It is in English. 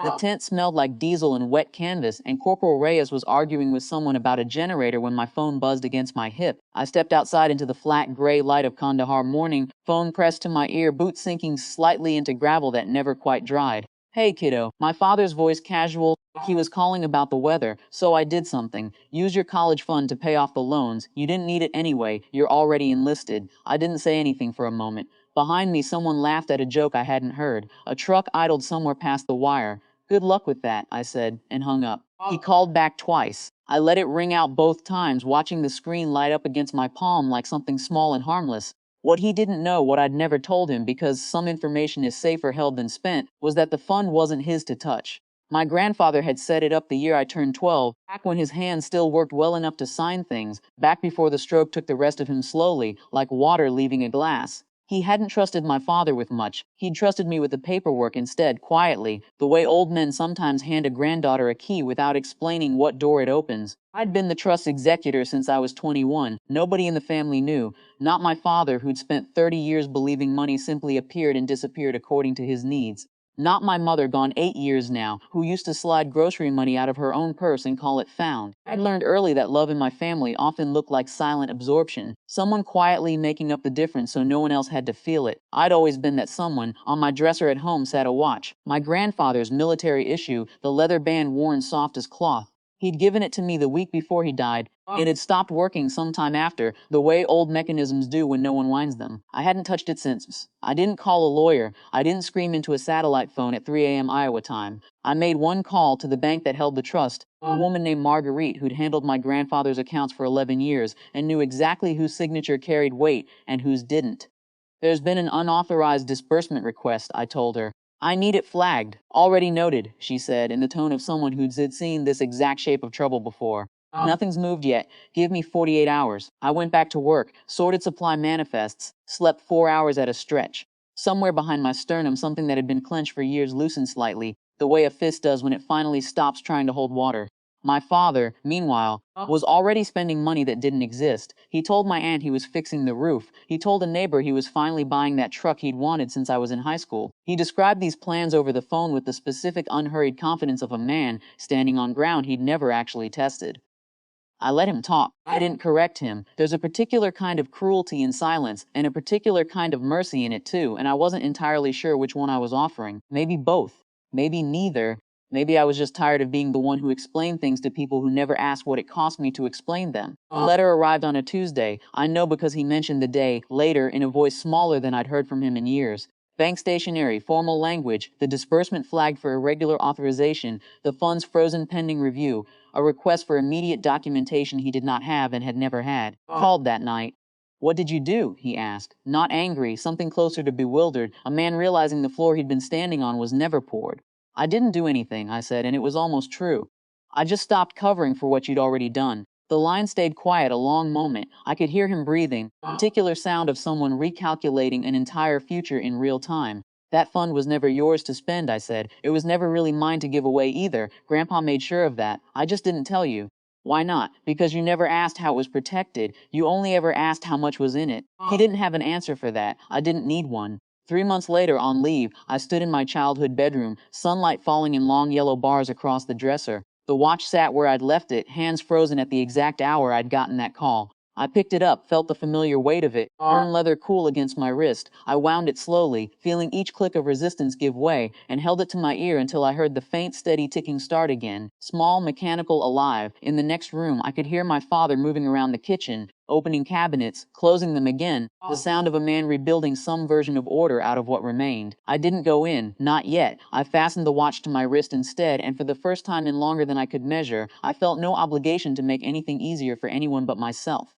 The tent smelled like diesel and wet canvas, and Corporal Reyes was arguing with someone about a generator when my phone buzzed against my hip. I stepped outside into the flat gray light of Kandahar morning, phone pressed to my ear, boots sinking slightly into gravel that never quite dried. Hey, kiddo. My father's voice casual. He was calling about the weather, so I did something. Use your college fund to pay off the loans. You didn't need it anyway. You're already enlisted. I didn't say anything for a moment. Behind me, someone laughed at a joke I hadn't heard. A truck idled somewhere past the wire. Good luck with that, I said, and hung up. He called back twice. I let it ring out both times, watching the screen light up against my palm like something small and harmless. What he didn't know, what I'd never told him because some information is safer held than spent, was that the fund wasn't his to touch. My grandfather had set it up the year I turned 12, back when his hands still worked well enough to sign things, back before the stroke took the rest of him slowly, like water leaving a glass. He hadn't trusted my father with much. He'd trusted me with the paperwork instead, quietly, the way old men sometimes hand a granddaughter a key without explaining what door it opens. I'd been the trust executor since I was 21. Nobody in the family knew. Not my father, who'd spent 30 years believing money simply appeared and disappeared according to his needs. Not my mother, gone 8 years now, who used to slide grocery money out of her own purse and call it found. I'd learned early that love in my family often looked like silent absorption, someone quietly making up the difference so no one else had to feel it. I'd always been that someone. On my dresser at home sat a watch, my grandfather's military issue, the leather band worn soft as cloth. He'd given it to me the week before he died. It had stopped working sometime after, the way old mechanisms do when no one winds them. I hadn't touched it since. I didn't call a lawyer. I didn't scream into a satellite phone at 3 a.m. Iowa time. I made one call to the bank that held the trust, a woman named Marguerite who'd handled my grandfather's accounts for 11 years and knew exactly whose signature carried weight and whose didn't. There's been an unauthorized disbursement request, I told her. I need it flagged. Already noted, she said, in the tone of someone who'd seen this exact shape of trouble before. Nothing's moved yet. Give me 48 hours. I went back to work, sorted supply manifests, slept 4 hours at a stretch. Somewhere behind my sternum, something that had been clenched for years loosened slightly, the way a fist does when it finally stops trying to hold water. My father, meanwhile, was already spending money that didn't exist. He told my aunt he was fixing the roof. He told a neighbor he was finally buying that truck he'd wanted since I was in high school. He described these plans over the phone with the specific, unhurried confidence of a man standing on ground he'd never actually tested. I let him talk. I didn't correct him. There's a particular kind of cruelty in silence, and a particular kind of mercy in it too, and I wasn't entirely sure which one I was offering. Maybe both. Maybe neither. Maybe I was just tired of being the one who explained things to people who never asked what it cost me to explain them. The letter arrived on a Tuesday. I know because he mentioned the day later in a voice smaller than I'd heard from him in years. Bank stationery, formal language, the disbursement flagged for irregular authorization, the funds frozen pending review, a request for immediate documentation he did not have and had never had. Called that night. What did you do? He asked. Not angry, something closer to bewildered, a man realizing the floor he'd been standing on was never poured. I didn't do anything, I said, and it was almost true. I just stopped covering for what you'd already done. The line stayed quiet a long moment. I could hear him breathing, the particular sound of someone recalculating an entire future in real time. That fund was never yours to spend, I said. It was never really mine to give away either. Grandpa made sure of that. I just didn't tell you. Why not? Because you never asked how it was protected. You only ever asked how much was in it. He didn't have an answer for that. I didn't need one. 3 months later, on leave, I stood in my childhood bedroom, sunlight falling in long yellow bars across the dresser. The watch sat where I'd left it, hands frozen at the exact hour I'd gotten that call. I picked it up, felt the familiar weight of it, burned leather cool against my wrist. I wound it slowly, feeling each click of resistance give way, and held it to my ear until I heard the faint, steady ticking start again. Small, mechanical, alive. In the next room, I could hear my father moving around the kitchen, opening cabinets, closing them again, the sound of a man rebuilding some version of order out of what remained. I didn't go in, not yet. I fastened the watch to my wrist instead, and for the first time in longer than I could measure, I felt no obligation to make anything easier for anyone but myself.